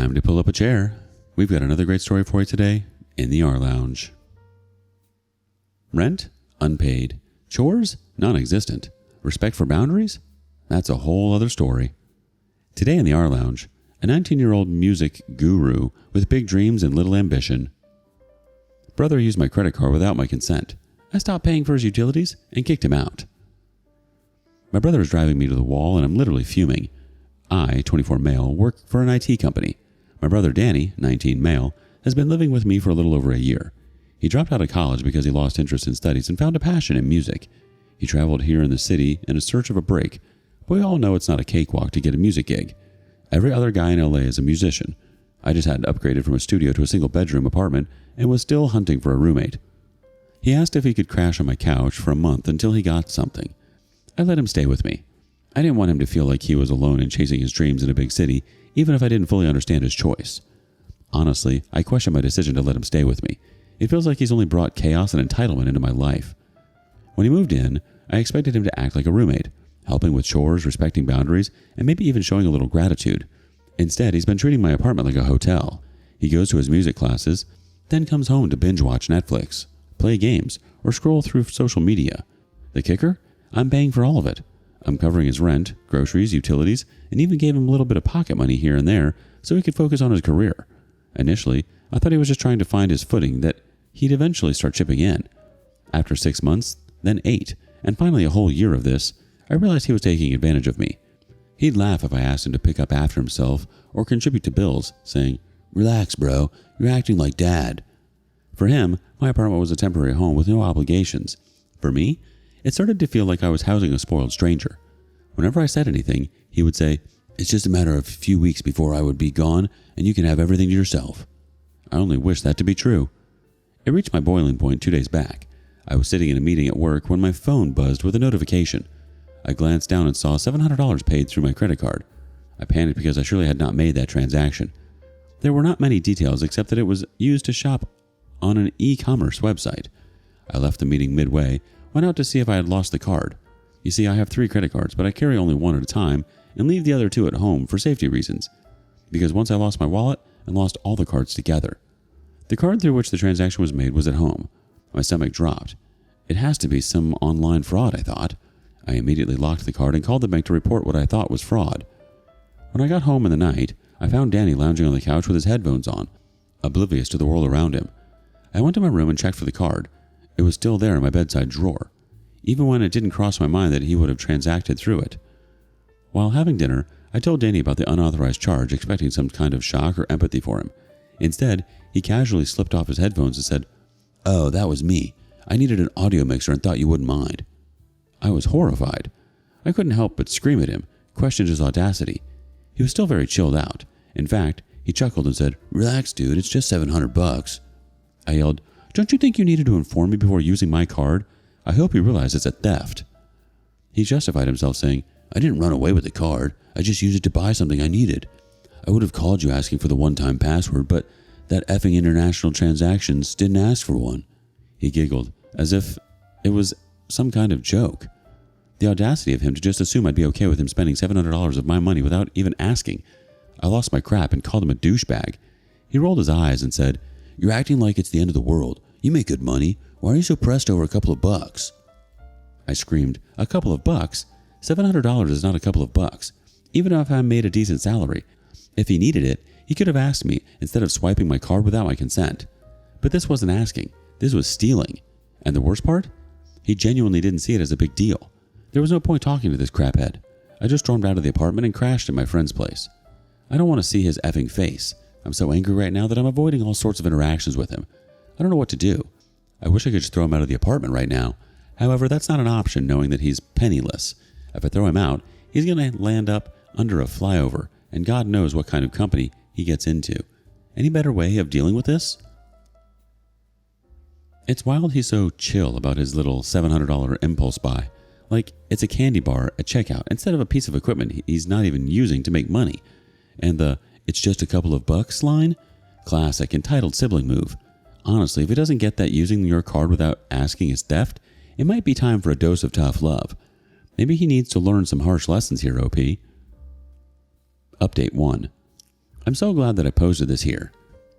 Time to pull up a chair. We've got another great story for you today in the rLounge. Rent? Unpaid. Chores? Non-existent. Respect for boundaries? That's a whole other story. Today in the rLounge, a 19-year-old music guru with big dreams and little ambition. Brother used my credit card without my consent. I stopped paying for his utilities and kicked him out. My brother is driving me to the wall and I'm literally fuming. I, 24 male, work for an IT company. My brother Danny, 19 male, has been living with me for a little over a year. He dropped out of college because he lost interest in studies and found a passion in music. He traveled here in the city in a search of a break, but we all know it's not a cakewalk to get a music gig. Every other guy in LA is a musician. I just had upgraded from a studio to a single-bedroom apartment and was still hunting for a roommate. He asked if he could crash on my couch for a month until he got something. I let him stay with me. I didn't want him to feel like he was alone in chasing his dreams in a big city, even if I didn't fully understand his choice. Honestly, I question my decision to let him stay with me. It feels like he's only brought chaos and entitlement into my life. When he moved in, I expected him to act like a roommate, helping with chores, respecting boundaries, and maybe even showing a little gratitude. Instead, he's been treating my apartment like a hotel. He goes to his music classes, then comes home to binge watch Netflix, play games, or scroll through social media. The kicker? I'm paying for all of it. I'm covering his rent, groceries, utilities, and even gave him a little bit of pocket money here and there so he could focus on his career. Initially, I thought he was just trying to find his footing that he'd eventually start chipping in. After 6 months, then 8, and finally a whole year of this, I realized he was taking advantage of me. He'd laugh if I asked him to pick up after himself or contribute to bills, saying, "Relax, bro, you're acting like dad." For him, my apartment was a temporary home with no obligations. For me, it started to feel like I was housing a spoiled stranger. Whenever I said anything, he would say, "It's just a matter of a few weeks before I would be gone and you can have everything to yourself." I only wish that to be true. It reached my boiling point 2 days back. I was sitting in a meeting at work when my phone buzzed with a notification. I glanced down and saw $700 paid through my credit card. I panicked because I surely had not made that transaction. There were not many details except that it was used to shop on an e-commerce website. I left the meeting midway, went out to see if I had lost the card. You see, I have 3 credit cards, but I carry only one at a time and leave the other 2 at home for safety reasons. Because once I lost my wallet and lost all the cards together. The card through which the transaction was made was at home. My stomach dropped. It has to be some online fraud, I thought. I immediately locked the card and called the bank to report what I thought was fraud. When I got home in the night, I found Danny lounging on the couch with his headphones on, oblivious to the world around him. I went to my room and checked for the card. It was still there in my bedside drawer, even when it didn't cross my mind that he would have transacted through it. While having dinner, I told Danny about the unauthorized charge, expecting some kind of shock or empathy for him. Instead, he casually slipped off his headphones and said, "Oh, that was me. I needed an audio mixer and thought you wouldn't mind." I was horrified. I couldn't help but scream at him, questioned his audacity. He was still very chilled out. In fact, he chuckled and said, "Relax, dude, it's just $700. I yelled, "Don't you think you needed to inform me before using my card? I hope you realize it's a theft." He justified himself saying, "I didn't run away with the card. I just used it to buy something I needed. I would have called you asking for the one-time password, but that effing international transactions didn't ask for one." He giggled, as if it was some kind of joke. The audacity of him to just assume I'd be okay with him spending $700 of my money without even asking. I lost my crap and called him a douchebag. He rolled his eyes and said, "You're acting like it's the end of the world. You make good money. Why are you so pressed over a couple of bucks?" I screamed, "A couple of bucks? $700 is not a couple of bucks, even if I made a decent salary. If he needed it, he could have asked me instead of swiping my card without my consent. But this wasn't asking. This was stealing. And the worst part? He genuinely didn't see it as a big deal. There was no point talking to this craphead. I just stormed out of the apartment and crashed at my friend's place. I don't want to see his effing face. I'm so angry right now that I'm avoiding all sorts of interactions with him. I don't know what to do. I wish I could just throw him out of the apartment right now. However, that's not an option knowing that he's penniless. If I throw him out, he's going to land up under a flyover, and God knows what kind of company he gets into. Any better way of dealing with this? It's wild he's so chill about his little $700 impulse buy. Like it's a candy bar at checkout instead of a piece of equipment he's not even using to make money. And the "it's just a couple of bucks" line? Classic entitled sibling move. Honestly, if he doesn't get that using your card without asking is theft, it might be time for a dose of tough love. Maybe he needs to learn some harsh lessons here, OP. Update 1. I'm so glad that I posted this here.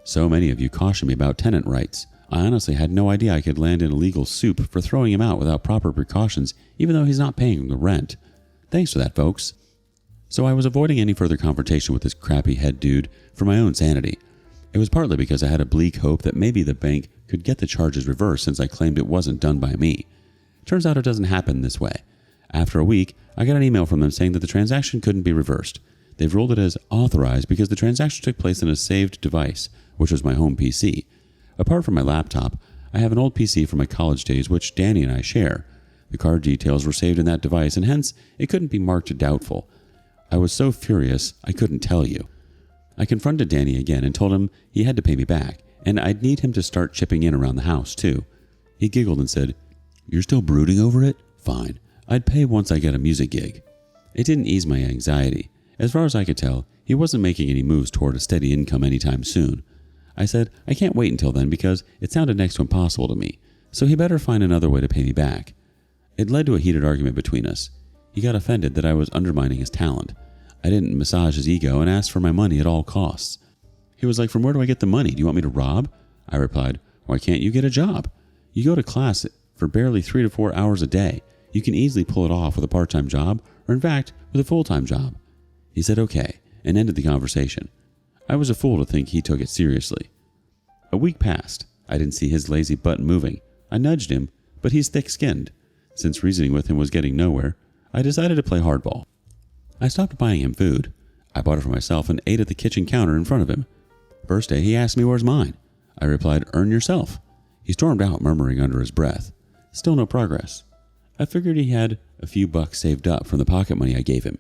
So many of you cautioned me about tenant rights. I honestly had no idea I could land in a legal soup for throwing him out without proper precautions, even though he's not paying the rent. Thanks for that, folks. So I was avoiding any further confrontation with this crappy head dude for my own sanity. It was partly because I had a bleak hope that maybe the bank could get the charges reversed since I claimed it wasn't done by me. Turns out it doesn't happen this way. After a week, I got an email from them saying that the transaction couldn't be reversed. They've ruled it as authorized because the transaction took place in a saved device, which was my home PC. Apart from my laptop, I have an old PC from my college days which Danny and I share. The card details were saved in that device and hence it couldn't be marked doubtful. I was so furious I couldn't tell you. I confronted Danny again and told him he had to pay me back, and I'd need him to start chipping in around the house too. He giggled and said, "You're still brooding over it? Fine. I'd pay once I get a music gig." It didn't ease my anxiety. As far as I could tell, he wasn't making any moves toward a steady income anytime soon. I said I can't wait until then because it sounded next to impossible to me, so he better find another way to pay me back. It led to a heated argument between us. He got offended that I was undermining his talent. I didn't massage his ego and asked for my money at all costs. He was like, "From where do I get the money? Do you want me to rob?" I replied, "Why can't you get a job? You go to class for barely 3 to 4 hours a day. You can easily pull it off with a part-time job, or in fact, with a full-time job." He said okay, and ended the conversation. I was a fool to think he took it seriously. A week passed. I didn't see his lazy butt moving. I nudged him, but he's thick-skinned. Since reasoning with him was getting nowhere, I decided to play hardball. I stopped buying him food. I bought it for myself and ate at the kitchen counter in front of him. First day, he asked me where's mine. I replied, "Earn yourself." He stormed out, murmuring under his breath. Still no progress. I figured he had a few bucks saved up from the pocket money I gave him.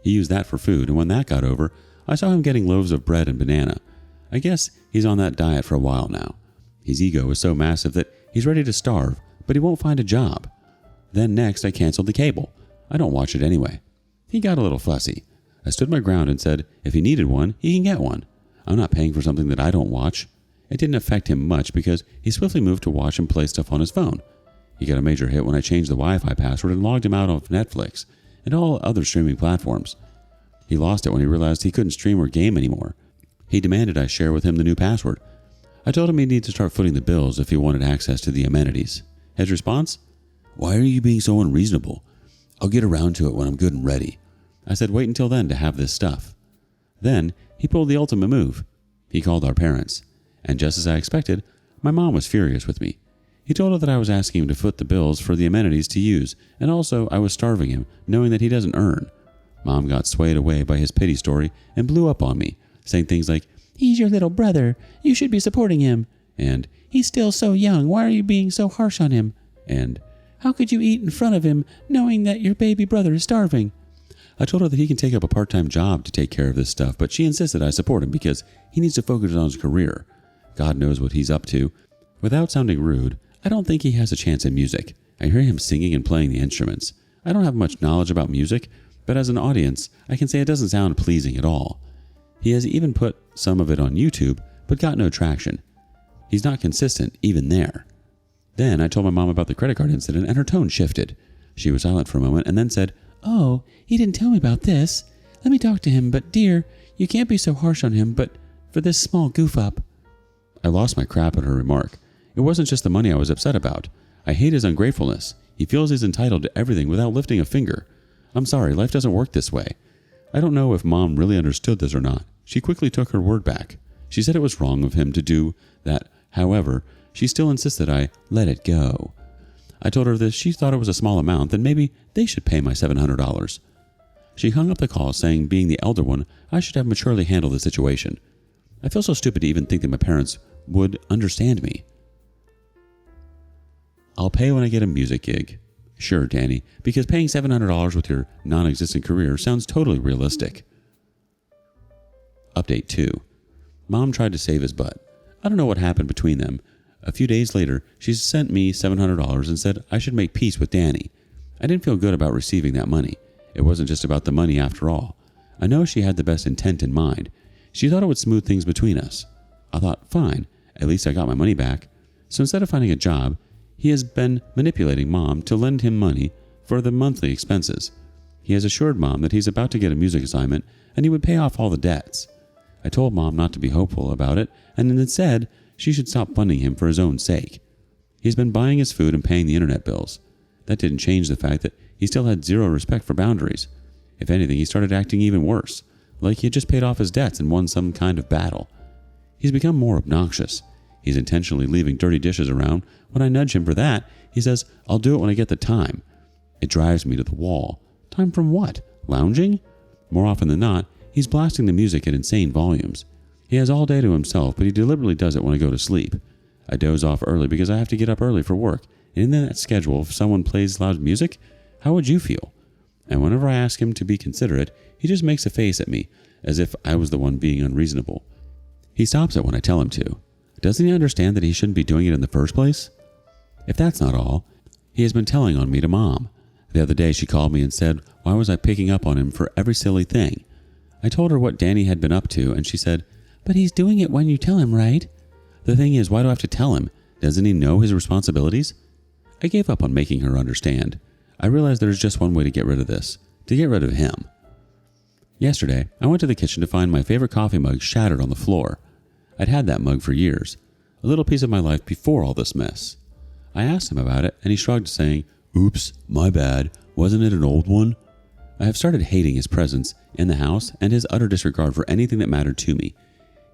He used that for food, and when that got over, I saw him getting loaves of bread and banana. I guess he's on that diet for a while now. His ego is so massive that he's ready to starve, but he won't find a job. Then next, I canceled the cable. I don't watch it anyway. He got a little fussy. I stood my ground and said if he needed one, he can get one. I'm not paying for something that I don't watch. It didn't affect him much because he swiftly moved to watch and play stuff on his phone. He got a major hit when I changed the Wi-Fi password and logged him out of Netflix and all other streaming platforms. He lost it when he realized he couldn't stream or game anymore. He demanded I share with him the new password. I told him he'd need to start footing the bills if he wanted access to the amenities. His response? "Why are you being so unreasonable? I'll get around to it when I'm good and ready." I said wait until then to have this stuff. Then he pulled the ultimate move. He called our parents. And just as I expected, my mom was furious with me. He told her that I was asking him to foot the bills for the amenities to use, and also I was starving him, knowing that he doesn't earn. Mom got swayed away by his pity story and blew up on me, saying things like, "He's your little brother. You should be supporting him." And, "He's still so young. Why are you being so harsh on him?" And, "How could you eat in front of him knowing that your baby brother is starving?" I told her that he can take up a part-time job to take care of this stuff, but she insisted I support him because he needs to focus on his career. God knows what he's up to. Without sounding rude, I don't think he has a chance in music. I hear him singing and playing the instruments. I don't have much knowledge about music, but as an audience, I can say it doesn't sound pleasing at all. He has even put some of it on YouTube, but got no traction. He's not consistent even there. Then I told my mom about the credit card incident and her tone shifted. She was silent for a moment and then said, "Oh, he didn't tell me about this. Let me talk to him, but dear, you can't be so harsh on him, but for this small goof up." I lost my crap at her remark. It wasn't just the money I was upset about. I hate his ungratefulness. He feels he's entitled to everything without lifting a finger. I'm sorry, life doesn't work this way. I don't know if Mom really understood this or not. She quickly took her word back. She said it was wrong of him to do that. However, she still insisted I let it go. I told her that if she thought it was a small amount, then maybe they should pay my $700. She hung up the call saying being the elder one, I should have maturely handled the situation. I feel so stupid to even think that my parents would understand me. "I'll pay when I get a music gig." Sure, Danny, because paying $700 with your non-existent career sounds totally realistic. Update 2. Mom tried to save his butt. I don't know what happened between them. A few days later, she sent me $700 and said I should make peace with Danny. I didn't feel good about receiving that money. It wasn't just about the money after all. I know she had the best intent in mind. She thought it would smooth things between us. I thought, fine, at least I got my money back. So instead of finding a job, he has been manipulating Mom to lend him money for the monthly expenses. He has assured Mom that he's about to get a music assignment and he would pay off all the debts. I told Mom not to be hopeful about it, and instead she should stop funding him for his own sake. He's been buying his food and paying the internet bills. That didn't change the fact that he still had zero respect for boundaries. If anything, he started acting even worse, like he had just paid off his debts and won some kind of battle. He's become more obnoxious. He's intentionally leaving dirty dishes around. When I nudge him for that, he says, "I'll do it when I get the time." It drives me to the wall. Time from what? Lounging? More often than not, he's blasting the music at insane volumes. He has all day to himself, but he deliberately does it when I go to sleep. I doze off early because I have to get up early for work, and in that schedule, if someone plays loud music, how would you feel? And whenever I ask him to be considerate, he just makes a face at me, as if I was the one being unreasonable. He stops it when I tell him to. Doesn't he understand that he shouldn't be doing it in the first place? If that's not all, he has been telling on me to Mom. The other day she called me and said, why was I picking up on him for every silly thing? I told her what Danny had been up to, and she said, "But he's doing it when you tell him, right?" The thing is, why do I have to tell him? Doesn't he know his responsibilities? I gave up on making her understand. I realized there's just one way to get rid of this. To get rid of him. Yesterday, I went to the kitchen to find my favorite coffee mug shattered on the floor. I'd had that mug for years. A little piece of my life before all this mess. I asked him about it, and he shrugged, saying, "Oops, my bad. Wasn't it an old one?" I have started hating his presence in the house and his utter disregard for anything that mattered to me.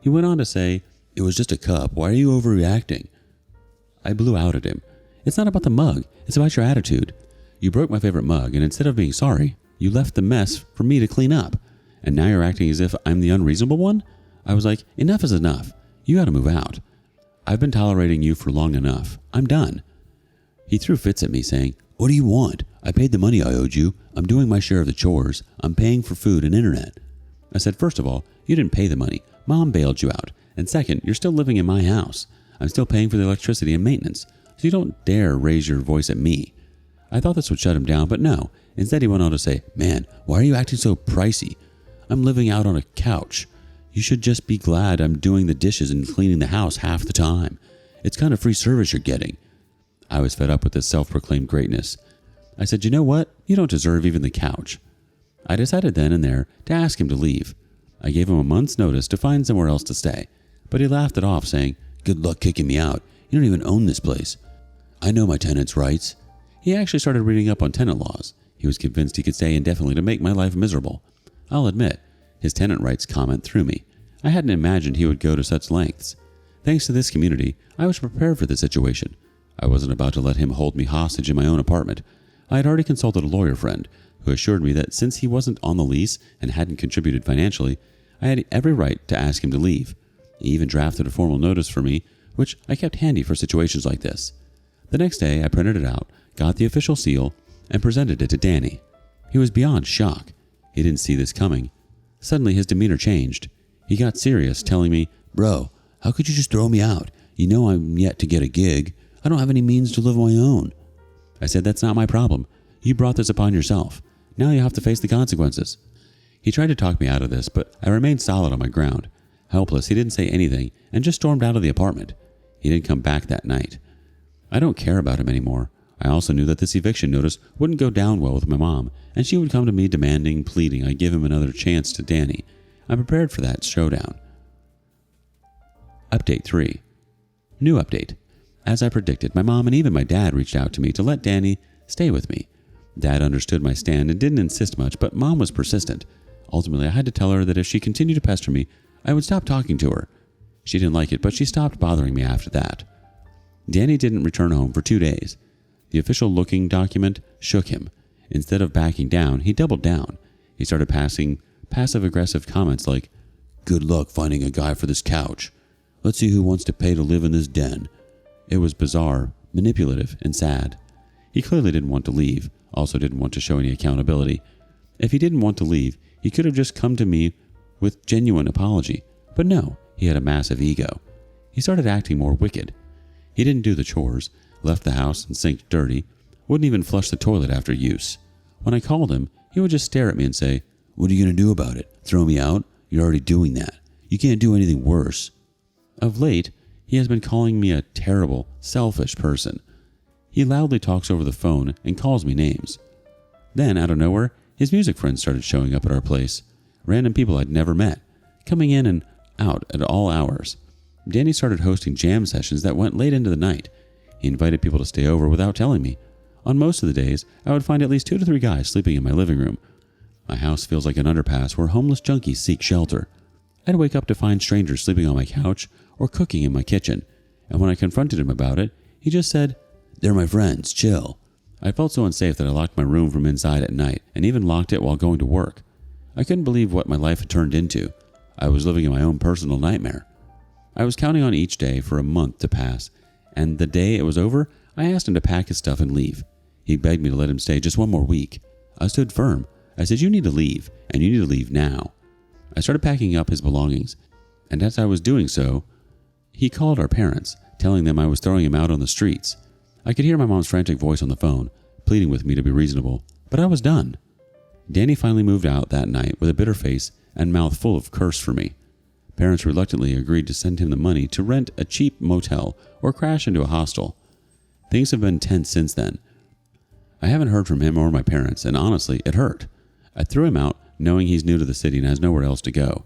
He went on to say, "It was just a cup. Why are you overreacting?" I blew out at him. It's not about the mug. It's about your attitude. You broke my favorite mug, and instead of being sorry, you left the mess for me to clean up. And now you're acting as if I'm the unreasonable one? I was like, enough is enough. You gotta move out. I've been tolerating you for long enough. I'm done. He threw fits at me, saying, "What do you want? I paid the money I owed you. I'm doing my share of the chores. I'm paying for food and internet." I said, first of all, you didn't pay the money. Mom bailed you out. And second, you're still living in my house. I'm still paying for the electricity and maintenance. So you don't dare raise your voice at me. I thought this would shut him down, but no. Instead, he went on to say, "Man, why are you acting so pricey? I'm living out on a couch. You should just be glad I'm doing the dishes and cleaning the house half the time. It's kind of free service you're getting." I was fed up with this self-proclaimed greatness. I said, "You know what? You don't deserve even the couch." I decided then and there to ask him to leave. I gave him a month's notice to find somewhere else to stay, but he laughed it off, saying, "Good luck kicking me out. You don't even own this place. I know my tenants' rights." He actually started reading up on tenant laws. He was convinced he could stay indefinitely to make my life miserable. I'll admit, his tenant rights comment threw me. I hadn't imagined he would go to such lengths. Thanks to this community, I was prepared for the situation. I wasn't about to let him hold me hostage in my own apartment. I had already consulted a lawyer friend, who assured me that since he wasn't on the lease and hadn't contributed financially, I had every right to ask him to leave. He even drafted a formal notice for me, which I kept handy for situations like this. The next day, I printed it out, got the official seal, and presented it to Danny. He was beyond shock. He didn't see this coming. Suddenly, his demeanor changed. He got serious, telling me, "Bro, how could you just throw me out? You know I'm yet to get a gig. I don't have any means to live on my own." I said, "That's not my problem. You brought this upon yourself. Now you have to face the consequences." He tried to talk me out of this, but I remained solid on my ground. Helpless, he didn't say anything and just stormed out of the apartment. He didn't come back that night. I don't care about him anymore. I also knew that this eviction notice wouldn't go down well with my mom, and she would come to me demanding, pleading I give him another chance to Danny. I'm prepared for that showdown. Update 3. New update. As I predicted, my mom and even my dad reached out to me to let Danny stay with me. Dad understood my stand and didn't insist much, but Mom was persistent. Ultimately, I had to tell her that if she continued to pester me, I would stop talking to her. She didn't like it, but she stopped bothering me after that. Danny didn't return home for 2 days. The official looking document shook him. Instead of backing down, he doubled down. He started passing passive-aggressive comments like, "Good luck finding a guy for this couch. Let's see who wants to pay to live in this den." It was bizarre, manipulative, and sad. He clearly didn't want to leave, also didn't want to show any accountability. If he didn't want to leave, he could have just come to me with genuine apology. But no, he had a massive ego. He started acting more wicked. He didn't do the chores, left the house and sink dirty, wouldn't even flush the toilet after use. When I called him, he would just stare at me and say, "What are you going to do about it? Throw me out? You're already doing that. You can't do anything worse." Of late, he has been calling me a terrible, selfish person. He loudly talks over the phone and calls me names. Then, out of nowhere, his music friends started showing up at our place. Random people I'd never met, coming in and out at all hours. Danny started hosting jam sessions that went late into the night. He invited people to stay over without telling me. On most of the days, I would find at least 2 to 3 guys sleeping in my living room. My house feels like an underpass where homeless junkies seek shelter. I'd wake up to find strangers sleeping on my couch or cooking in my kitchen, and when I confronted him about it, he just said, "They're my friends, chill." I felt so unsafe that I locked my room from inside at night and even locked it while going to work. I couldn't believe what my life had turned into. I was living in my own personal nightmare. I was counting on each day for a month to pass, and the day it was over, I asked him to pack his stuff and leave. He begged me to let him stay just 1 more week. I stood firm. I said, "You need to leave, and you need to leave now." I started packing up his belongings, and as I was doing so, he called our parents, telling them I was throwing him out on the streets. I could hear my mom's frantic voice on the phone, pleading with me to be reasonable, but I was done. Danny finally moved out that night with a bitter face and mouth full of curse for me. Parents reluctantly agreed to send him the money to rent a cheap motel or crash into a hostel. Things have been tense since then. I haven't heard from him or my parents, and honestly, it hurt. I threw him out, knowing he's new to the city and has nowhere else to go.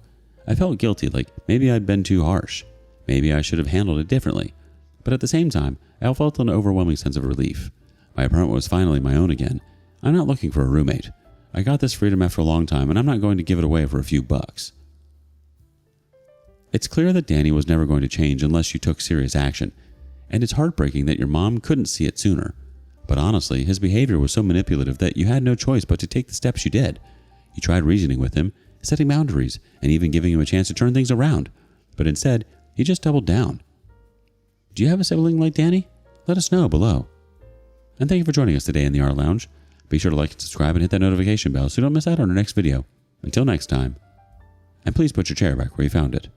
I felt guilty, like maybe I'd been too harsh. Maybe I should have handled it differently. But at the same time, I felt an overwhelming sense of relief. My apartment was finally my own again. I'm not looking for a roommate. I got this freedom after a long time, and I'm not going to give it away for a few bucks. It's clear that Danny was never going to change unless you took serious action, and it's heartbreaking that your mom couldn't see it sooner. But honestly, his behavior was so manipulative that you had no choice but to take the steps you did. You tried reasoning with him, setting boundaries, and even giving him a chance to turn things around. But instead, he just doubled down. Do you have a sibling like Danny? Let us know below. And thank you for joining us today in the rLounge. Be sure to like and subscribe and hit that notification bell so you don't miss out on our next video. Until next time. And please put your chair back where you found it.